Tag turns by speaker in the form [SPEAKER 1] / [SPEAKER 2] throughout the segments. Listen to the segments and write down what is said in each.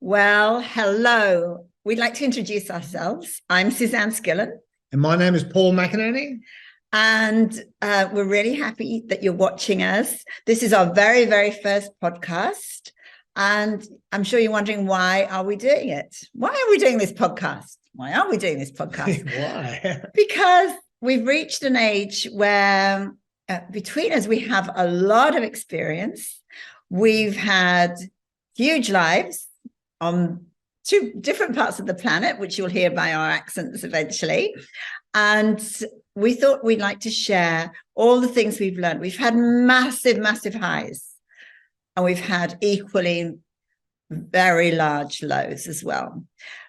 [SPEAKER 1] Well, hello. We'd like to introduce ourselves. I'm Suzanne Skillen,
[SPEAKER 2] And my name is Paul McAneny.
[SPEAKER 1] and we're really happy that you're watching us. This is our very, very first podcast, and I'm sure you're wondering, why are we doing it? Why are we doing this podcast? Why are we doing this podcast?
[SPEAKER 2] Why?
[SPEAKER 1] Because we've reached an age where between us, we have a lot of experience. We've had huge lives on two different parts of the planet, which you'll hear by our accents eventually. And we thought we'd like to share all the things we've learned. We've had massive, massive highs, and we've had equally very large lows as well.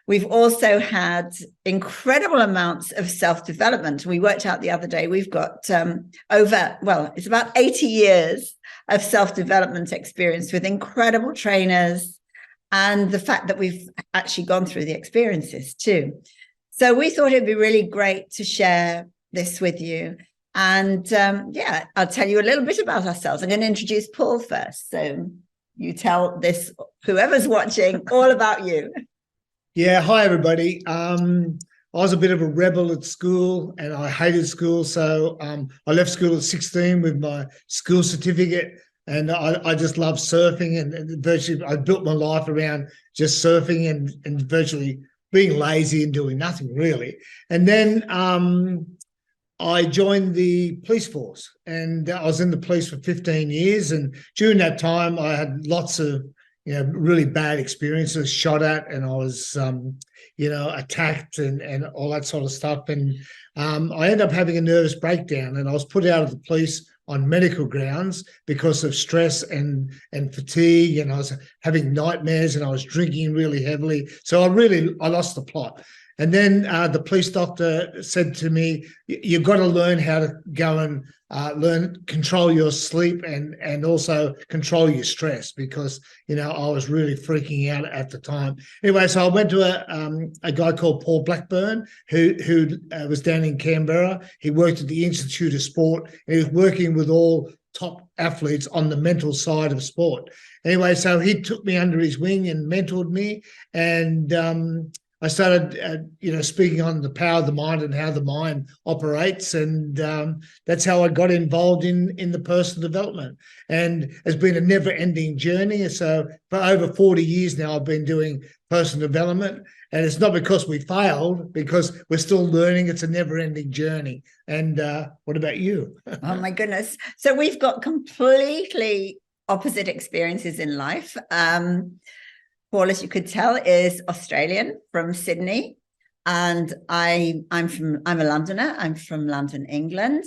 [SPEAKER 1] We've also had incredible amounts of self-development. We worked out the other day, we've got it's about 80 years of self-development experience with incredible trainers, and the fact that we've actually gone through the experiences too. So we thought it'd be really great to share this with you. And I'll tell you a little bit about ourselves. I'm going to introduce Paul first. So you tell whoever's watching, all about you.
[SPEAKER 2] Yeah, hi everybody. I was a bit of a rebel at school and I hated school. So I left school at 16 with my school certificate, and I just love surfing, and virtually I built my life around just surfing and virtually being lazy and doing nothing really. And then I joined the police force, and I was in the police for 15 years. And during that time, I had lots of, really bad experiences, shot at, and I was, attacked and all that sort of stuff. And I ended up having a nervous breakdown, and I was put out of the police on medical grounds because of stress and fatigue. And I was having nightmares, and I was drinking really heavily. So I lost the plot. And then the police doctor said to me, you've got to learn how to go and control your sleep and also control your stress, because, I was really freaking out at the time. Anyway, so I went to a guy called Paul Blackburn, who was down in Canberra. He worked at the Institute of Sport, and he was working with all top athletes on the mental side of sport. Anyway, so he took me under his wing and mentored me. And I started, speaking on the power of the mind and how the mind operates, and that's how I got involved in the personal development. And it's been a never-ending journey. So for over 40 years now, I've been doing personal development, and it's not because we failed, because we're still learning. It's a never-ending journey. And what about you?
[SPEAKER 1] Oh my goodness! So we've got completely opposite experiences in life. Paul, as you could tell, is Australian from Sydney, and I'm a Londoner. I'm from London, England,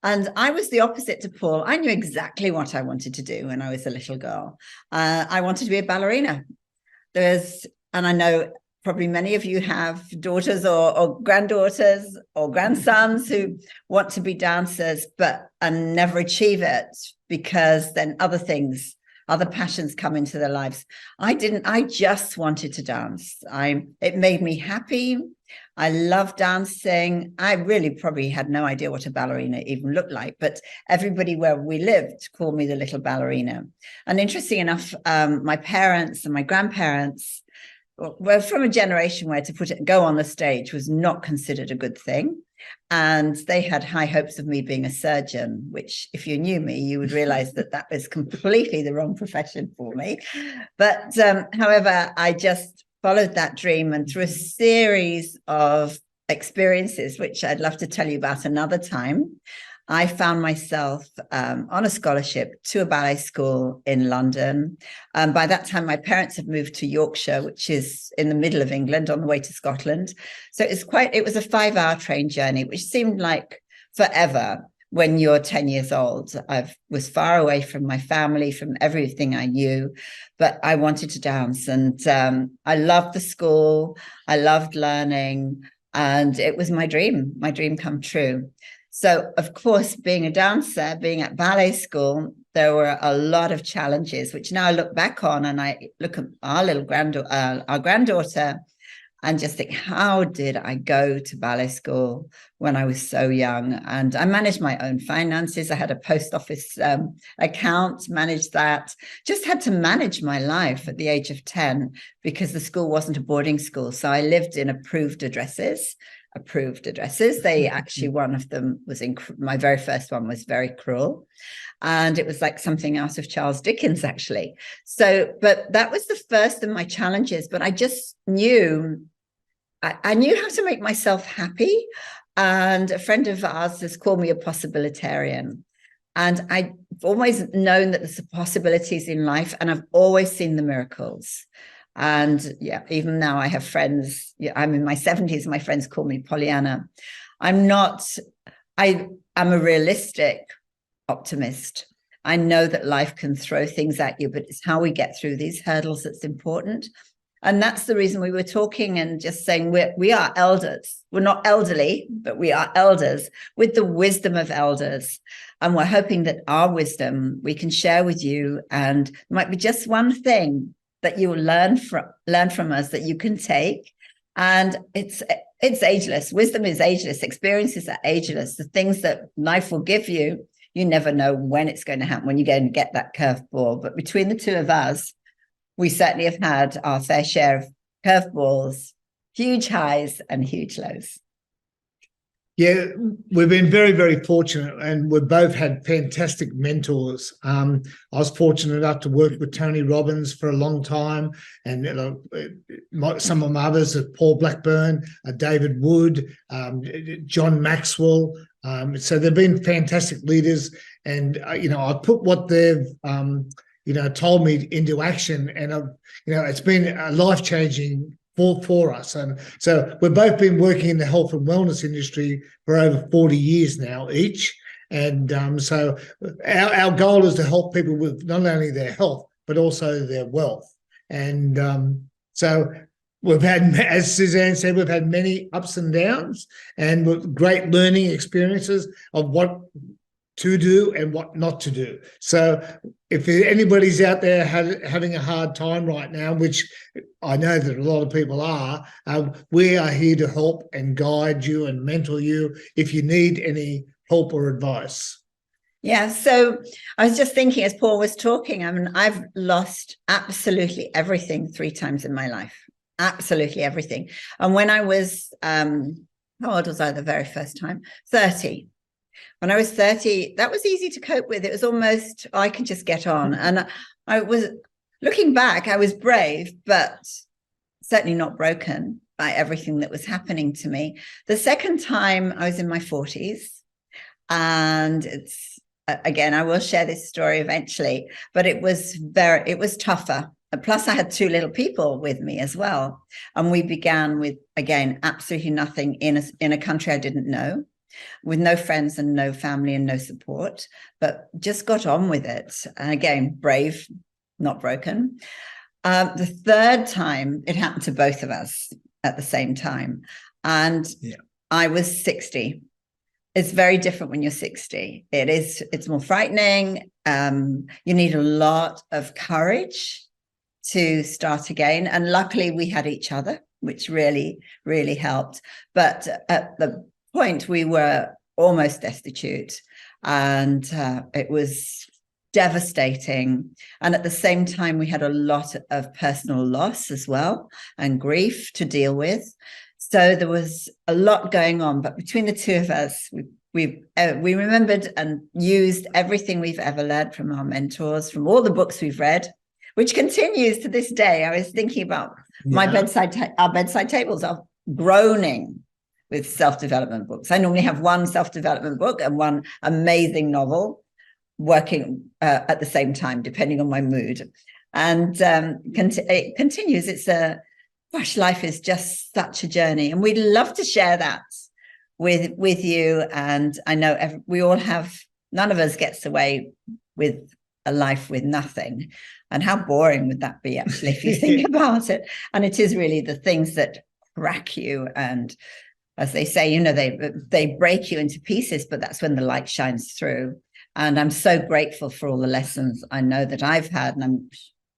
[SPEAKER 1] and I was the opposite to Paul. I knew exactly what I wanted to do when I was a little girl. I wanted to be a ballerina. And I know probably many of you have daughters or granddaughters or grandsons who want to be dancers, and never achieve it because then other passions come into their lives. I didn't. I just wanted to dance. It made me happy. I love dancing. I really probably had no idea what a ballerina even looked like, but everybody where we lived called me the little ballerina. And interesting enough, my parents and my grandparents were from a generation where go on the stage was not considered a good thing. And they had high hopes of me being a surgeon, which if you knew me, you would realize that was completely the wrong profession for me. But however, I just followed that dream, and through a series of experiences, which I'd love to tell you about another time, I found myself on a scholarship to a ballet school in London. By that time, my parents had moved to Yorkshire, which is in the middle of England on the way to Scotland. So it was a 5-hour train journey, which seemed like forever when you're 10 years old. I was far away from my family, from everything I knew, but I wanted to dance. And I loved the school. I loved learning. And it was my dream come true. So, of course, being a dancer, being at ballet school, there were a lot of challenges, which now I look back on, and I look at our granddaughter, and just think, how did I go to ballet school when I was so young? And I managed my own finances. I had a post office account, managed that, just had to manage my life at the age of 10 because the school wasn't a boarding school. So I lived in approved addresses. They actually, one of them was my very first one was very cruel. And it was like something out of Charles Dickens, actually. So, but that was the first of my challenges. But I just knew, I knew how to make myself happy. And a friend of ours has called me a possibilitarian. And I've always known that there's possibilities in life, and I've always seen the miracles. And yeah, even now I have friends, I'm in my 70s, and my friends call me Pollyanna. I'm a realistic optimist. I know that life can throw things at you, but it's how we get through these hurdles that's important. And that's the reason we were talking and just saying we are elders. We're not elderly, but we are elders with the wisdom of elders. And we're hoping that our wisdom we can share with you, and it might be just one thing that you will learn from us that you can take. And it's ageless. Wisdom is ageless. Experiences are ageless. The things that life will give you, you never know when it's going to happen, when you're going to get that curveball. But between the two of us, we certainly have had our fair share of curveballs, huge highs and huge lows.
[SPEAKER 2] Yeah, we've been very, very fortunate, and we've both had fantastic mentors. I was fortunate enough to work with Tony Robbins for a long time, and some of my others are Paul Blackburn, David Wood, John Maxwell. So they've been fantastic leaders, and I put what they've told me into action, and it's been a life-changing for us. And so we've both been working in the health and wellness industry for over 40 years now each. And so our goal is to help people with not only their health, but also their wealth. And so we've had, as Suzanne said, we've had many ups and downs, and with great learning experiences of what to do and what not to do. So if anybody's out there having a hard time right now, which I know that a lot of people are, we are here to help and guide you and mentor you if you need any help or advice.
[SPEAKER 1] Yeah, so I was just thinking as Paul was talking, I mean, I've lost absolutely everything 3 times in my life, absolutely everything. And when I was, how old was I the very first time? 30. When I was 30, that was easy to cope with. It was almost, I can just get on. And I was, looking back, I was brave, but certainly not broken by everything that was happening to me. The second time I was in my 40s, and it's, again, I will share this story eventually, but it was tougher. Plus I had 2 little people with me as well. And we began with, again, absolutely nothing in a country I didn't know, with no friends and no family and no support, but just got on with it. And again, brave, not broken. The third time, it happened to both of us at the same time. And I was 60. It's very different when you're 60. It's more frightening. You need a lot of courage to start again. And luckily we had each other, which really, really helped. But at the point we were almost destitute, and it was devastating. And at the same time we had a lot of personal loss as well and grief to deal with. So there was a lot going on, but between the two of us, we remembered and used everything we've ever learned from our mentors, from all the books we've read, which continues to this day. I was thinking about our bedside tables are groaning with self-development books. I normally have one self-development book and one amazing novel working at the same time, depending on my mood. And it continues. Life is just such a journey. And we'd love to share that with you. And I know we all have, none of us gets away with a life with nothing. And how boring would that be, actually, if you think about it? And it is really the things that crack you, and as they say, they break you into pieces, but that's when the light shines through. And I'm so grateful for all the lessons I know that I've had, and I'm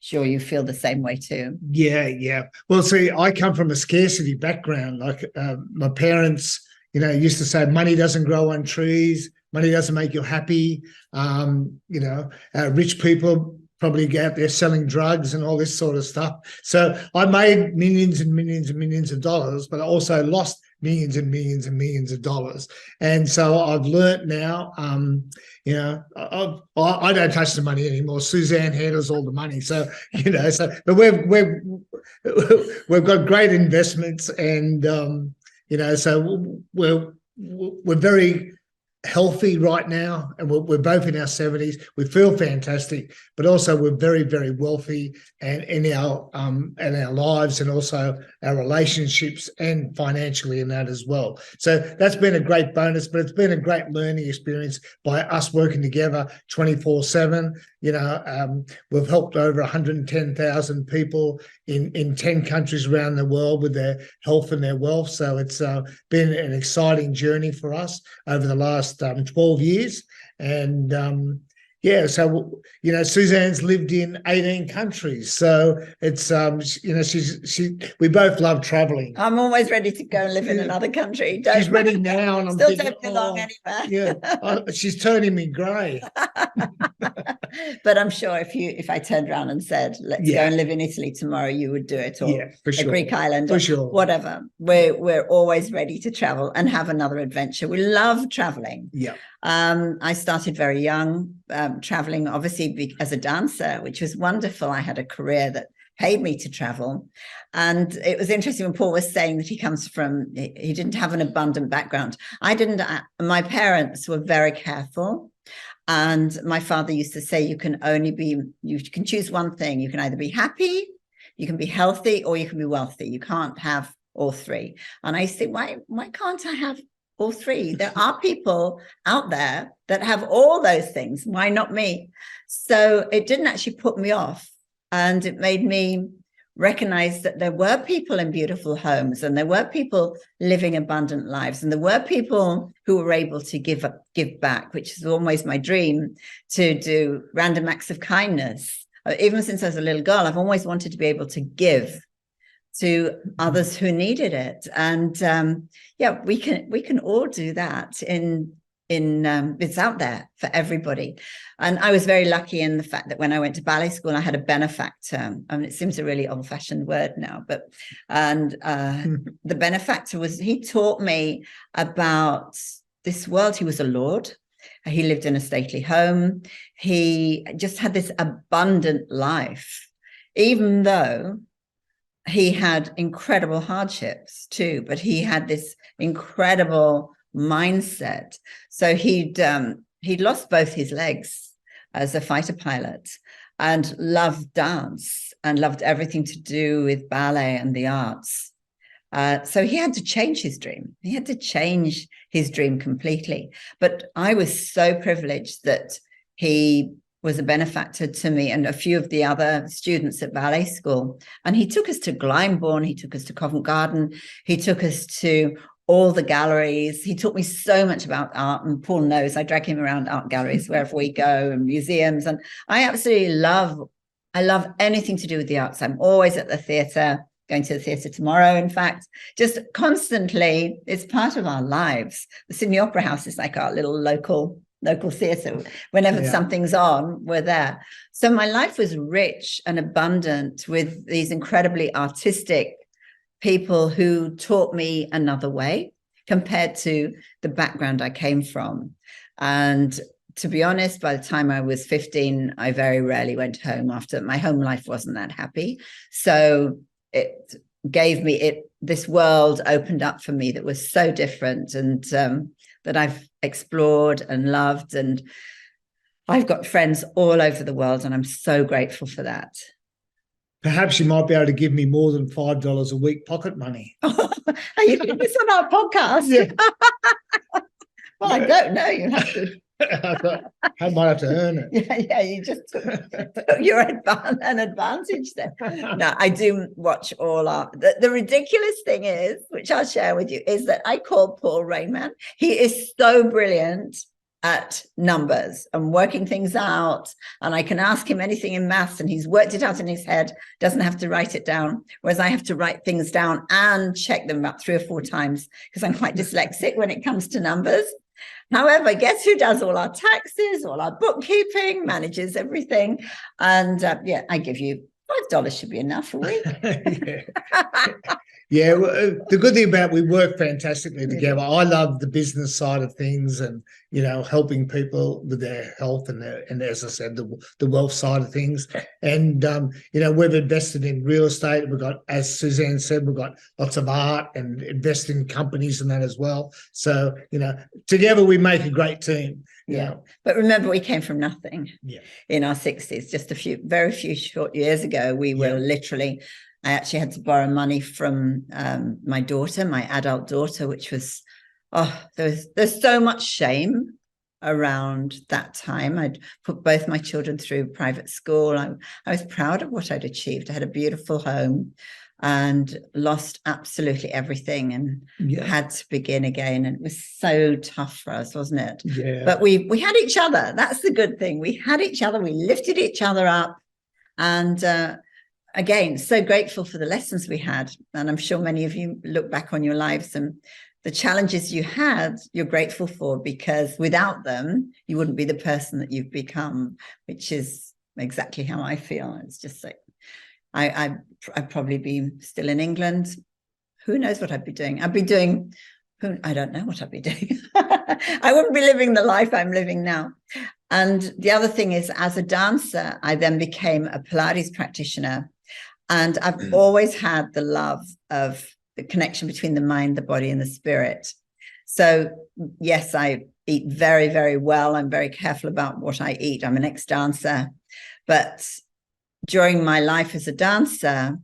[SPEAKER 1] sure you feel the same way too.
[SPEAKER 2] Yeah. Well, see, I come from a scarcity background. Like my parents, used to say, money doesn't grow on trees. Money doesn't make you happy. Rich people probably go out there selling drugs and all this sort of stuff. So I made millions and millions and millions of dollars, but I also lost millions and millions and millions of dollars. And so I've learnt now, I don't touch the money anymore. Suzanne handles all the money. So, but we've got great investments, and, so we're very healthy right now, and we're both in our 70s. We feel fantastic, but also we're very, very wealthy, and in our lives, and also our relationships, and financially in that as well. So that's been a great bonus, but it's been a great learning experience by us working together 24/7. We've helped over 110,000 people in 10 countries around the world with their health and their wealth. So it's been an exciting journey for us over the last 12 years. And so Suzanne's lived in 18 countries. So it's we both love traveling.
[SPEAKER 1] I'm always ready to go and live in another country.
[SPEAKER 2] She's ready now, and I'm
[SPEAKER 1] still
[SPEAKER 2] thinking,
[SPEAKER 1] don't belong anywhere.
[SPEAKER 2] She's turning me grey.
[SPEAKER 1] But I'm sure if I turned around and said, let's go and live in Italy tomorrow, you would do it, or
[SPEAKER 2] for sure.
[SPEAKER 1] a Greek island,
[SPEAKER 2] for
[SPEAKER 1] or
[SPEAKER 2] sure.
[SPEAKER 1] whatever. We're always ready to travel and have another adventure. We love traveling. I started very young, traveling, obviously, as a dancer, which was wonderful. I had a career that paid me to travel. And it was interesting when Paul was saying that he didn't have an abundant background. I didn't. My parents were very careful. And my father used to say, you can choose one thing. You can either be happy, you can be healthy, or you can be wealthy. You can't have all three. And I say, why can't I have all three? There are people out there that have all those things. Why not me? So it didn't actually put me off. And it made me recognize that there were people in beautiful homes, and there were people living abundant lives, and there were people who were able to give back, which is always my dream, to do random acts of kindness. Even since I was a little girl, I've always wanted to be able to give to others who needed it. And we can all do that it's out there for everybody. And I was very lucky in the fact that when I went to ballet school, I had a benefactor. I mean, it seems a really old-fashioned word now, the benefactor he taught me about this world. He was a lord. He lived in a stately home. He just had this abundant life, even though he had incredible hardships too, but he had this incredible mindset. So he'd lost both his legs as a fighter pilot, and loved dance and loved everything to do with ballet and the arts. So he had to change his dream. He had to change his dream completely. But I was so privileged that he was a benefactor to me and a few of the other students at ballet school. And he took us to Glyndebourne, he took us to Covent Garden, he took us to all the galleries. He taught me so much about art, and Paul knows I drag him around art galleries wherever we go, and museums. And I absolutely love anything to do with the arts. I'm always at the theatre, going to the theatre tomorrow, in fact, just constantly. It's part of our lives. The Sydney Opera House is like our little local theatre. Whenever something's on, we're there. So my life was rich and abundant with these incredibly artistic people who taught me another way compared to the background I came from. And to be honest, by the time I was 15, I very rarely went home. After my home life wasn't that happy. So it gave me this world opened up for me that was so different, and that I've explored and loved. And I've got friends all over the world, and I'm so grateful for that.
[SPEAKER 2] Perhaps you might be able to give me more than $5 a week pocket money.
[SPEAKER 1] Are you doing this on our podcast?
[SPEAKER 2] Yeah.
[SPEAKER 1] Well, I don't know. You have to.
[SPEAKER 2] I might have to earn it.
[SPEAKER 1] Yeah. You just took your an advantage there. No, I do watch all our. The ridiculous thing is, which I'll share with you, is that I call Paul Rain Man. He is so brilliant at numbers and working things out. And I can ask him anything in maths and he's worked it out in his head, doesn't have to write it down. Whereas I have to write things down and check them about 3 or 4 times because I'm quite dyslexic when it comes to numbers. However, guess who does all our taxes, all our bookkeeping, manages everything. And I give you $5 should be enough a week.
[SPEAKER 2] Yeah, well, the good thing about we work fantastically together. I love the business side of things, and helping people with their health and as I said, the wealth side of things. And we've invested in real estate. We've got, as Suzanne said, we've got lots of art and invest in companies and that as well. So together we make a great team.
[SPEAKER 1] Yeah, but remember, we came from nothing.
[SPEAKER 2] Yeah,
[SPEAKER 1] in our 60s, just very few short years ago. We were literally. I actually had to borrow money from my daughter, my adult daughter, which was, there's so much shame around that time. I'd put both my children through private school. I was proud of what I'd achieved. I had a beautiful home and lost absolutely everything and had to begin again. And it was so tough for us, wasn't it?
[SPEAKER 2] Yeah.
[SPEAKER 1] But we had each other. That's the good thing. We had each other. We lifted each other up. And again, so grateful for the lessons we had. And I'm sure many of you look back on your lives and the challenges you had, you're grateful for, because without them, you wouldn't be the person that you've become, which is exactly how I feel. It's just like, I'd probably be still in England. Who knows what I'd be doing? I don't know what I'd be doing. I wouldn't be living the life I'm living now. And the other thing is, as a dancer, I then became a Pilates practitioner. And I've always had the love of the connection between the mind, the body, and the spirit. So yes, I eat very, very well. I'm very careful about what I eat. I'm an ex-dancer. But during my life as a dancer,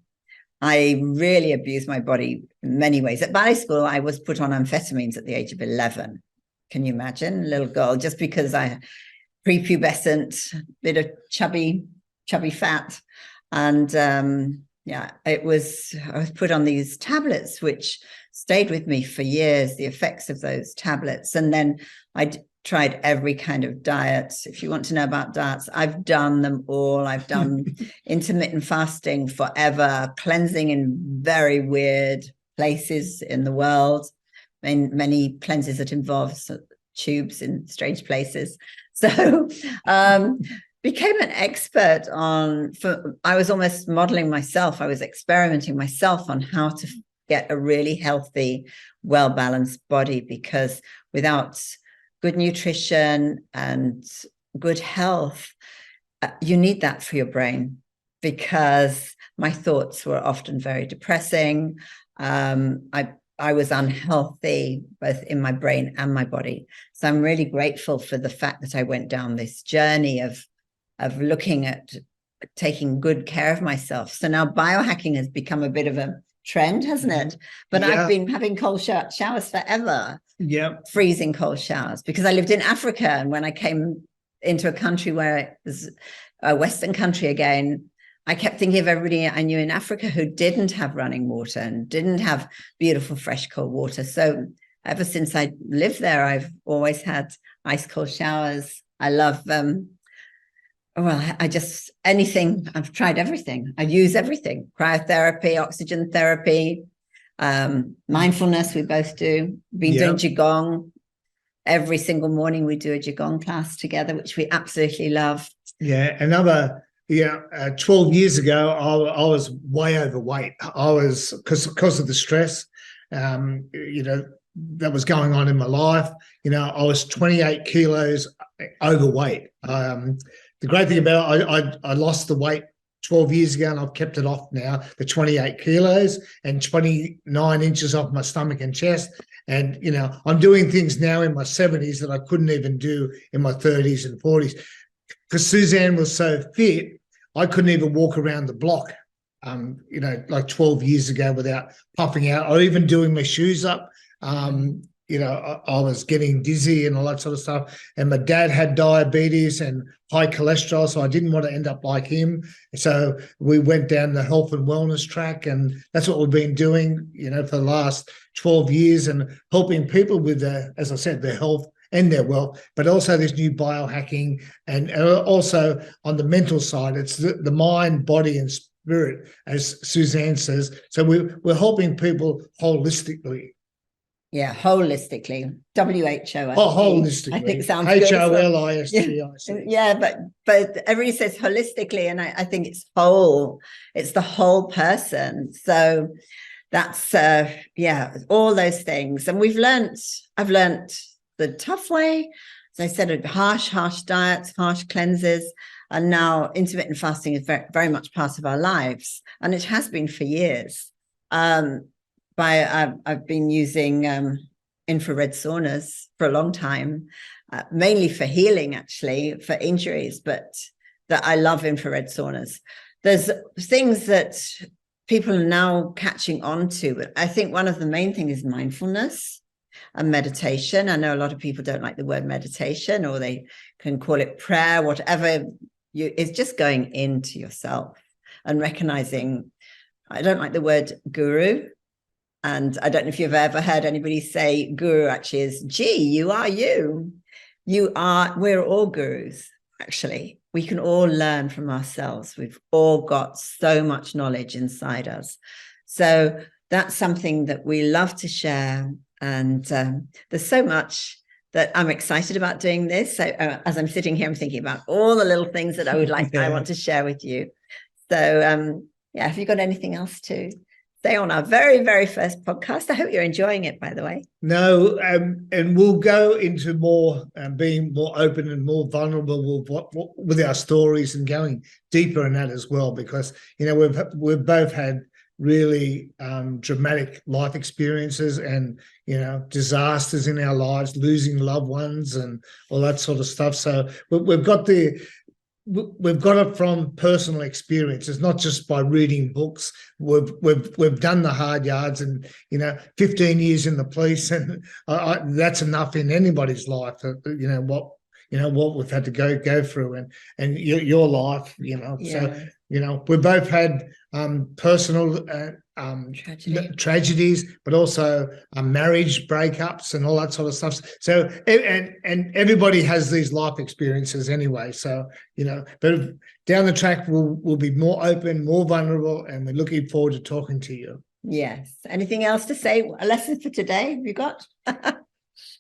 [SPEAKER 1] I really abused my body in many ways. At ballet school, I was put on amphetamines at the age of 11. Can you imagine? A little girl, just because I prepubescent, bit of chubby fat. And I was put on these tablets, which stayed with me for years, the effects of those tablets. And then I tried every kind of diet. If you want to know about diets, I've done them all. I've done intermittent fasting forever, cleansing in very weird places in the world, many cleanses that involve tubes in strange places. So became an expert I was almost modeling myself. I was experimenting myself on how to get a really healthy, well-balanced body, because without good nutrition and good health, you need that for your brain, because my thoughts were often very depressing. I was unhealthy, both in my brain and my body. So I'm really grateful for the fact that I went down this journey of looking at taking good care of myself. So now biohacking has become a bit of a trend, hasn't it? But I've been having cold showers forever.
[SPEAKER 2] Yeah.
[SPEAKER 1] Freezing cold showers, because I lived in Africa. And when I came into a country where it was a Western country again, I kept thinking of everybody I knew in Africa who didn't have running water and didn't have beautiful, fresh, cold water. So ever since I lived there, I've always had ice cold showers. I love anything. I've tried everything. I use everything. Cryotherapy, oxygen therapy, mindfulness, we both do. Been doing Qigong. Every single morning we do a Qigong class together, which we absolutely love.
[SPEAKER 2] Yeah, 12 years ago, I was way overweight. I was, because of the stress, that was going on in my life. I was 28 kilos overweight. The great thing about it, I lost the weight 12 years ago, and I've kept it off now, the 28 kilos and 29 inches off my stomach and chest. And, I'm doing things now in my 70s that I couldn't even do in my 30s and 40s. Because Suzanne was so fit, I couldn't even walk around the block, like 12 years ago without puffing out or even doing my shoes up. I was getting dizzy and all that sort of stuff. And my dad had diabetes and high cholesterol, so I didn't want to end up like him. So we went down the health and wellness track, and that's what we've been doing, for the last 12 years, and helping people with, as I said, their health and their wealth, but also this new biohacking, and also on the mental side, it's the mind, body, and spirit, as Suzanne says. So we're helping people holistically.
[SPEAKER 1] Yeah, holistically. WHO.
[SPEAKER 2] Holistically.
[SPEAKER 1] I think sounds good.
[SPEAKER 2] HOLISTIC.
[SPEAKER 1] Yeah, but everybody says holistically, and I think it's whole. It's the whole person. So that's all those things. And I've learned the tough way. As I said, harsh diets, harsh cleanses, and now intermittent fasting is very, very much part of our lives, and it has been for years. I've been using infrared saunas for a long time, mainly for healing, actually, for injuries, but that I love infrared saunas. There's things that people are now catching on to, but I think one of the main things is mindfulness and meditation. I know a lot of people don't like the word meditation, or they can call it prayer, whatever. It's just going into yourself and recognizing. I don't like the word guru. And I don't know if you've ever heard anybody say guru actually is, gee, you are you. We're all gurus, actually. We can all learn from ourselves. We've all got so much knowledge inside us. So that's something that we love to share. And there's so much that I'm excited about doing this. So as I'm sitting here, I'm thinking about all the little things that I want to share with you. So have you got anything else to say on our very, very first podcast? I hope you're enjoying it, by the way.
[SPEAKER 2] No, and we'll go into more being more open and more vulnerable with our stories, and going deeper in that as well, because we've both had really dramatic life experiences, and disasters in our lives, losing loved ones and all that sort of stuff. So we've got it from personal experience. It's not just by reading books. We've done the hard yards, and 15 years in the police, and that's enough in anybody's life. What we've had to go through, and your life. So we both had personal tragedies, but also marriage breakups and all that sort of stuff. So and everybody has these life experiences anyway. So but down the track we'll be more open, more vulnerable, and we're looking forward to talking to you.
[SPEAKER 1] Yes. Anything else to say? A lesson for today? Have you got?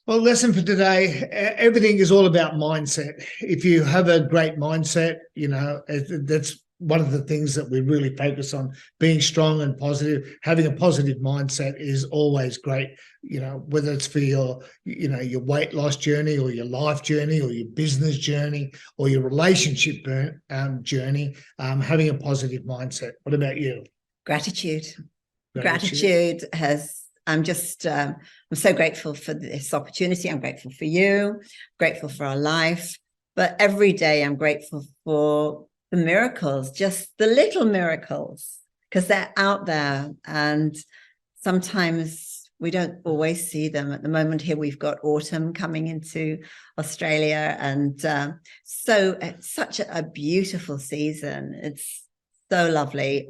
[SPEAKER 2] Well, lesson for today, everything is all about mindset. If you have a great mindset, that's one of the things that we really focus on, being strong and positive. Having a positive mindset is always great, whether it's for your weight loss journey, or your life journey, or your business journey, or your relationship journey, having a positive mindset. What about you?
[SPEAKER 1] Gratitude has, I'm so grateful for this opportunity. I'm grateful for you, grateful for our life, but every day I'm grateful for the miracles, just the little miracles, because they're out there, and sometimes we don't always see them. At the moment here, we've got autumn coming into Australia, and so it's such a beautiful season. It's so lovely.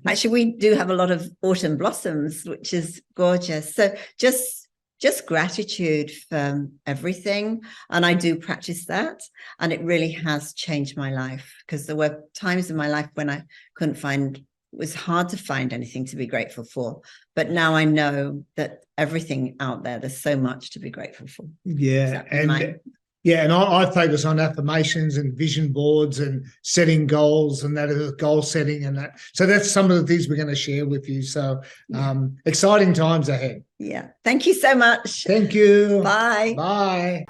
[SPEAKER 1] Actually, we do have a lot of autumn blossoms, which is gorgeous. So just gratitude for everything. And I do practice that. And it really has changed my life, because there were times in my life when I it was hard to find anything to be grateful for. But now I know that everything out there, there's so much to be grateful for.
[SPEAKER 2] Yeah. And I focus on affirmations and vision boards and setting goals, and that is goal setting and that. So that's some of the things we're going to share with you. So exciting times ahead.
[SPEAKER 1] Yeah. Thank you so much.
[SPEAKER 2] Thank you.
[SPEAKER 1] Bye.
[SPEAKER 2] Bye.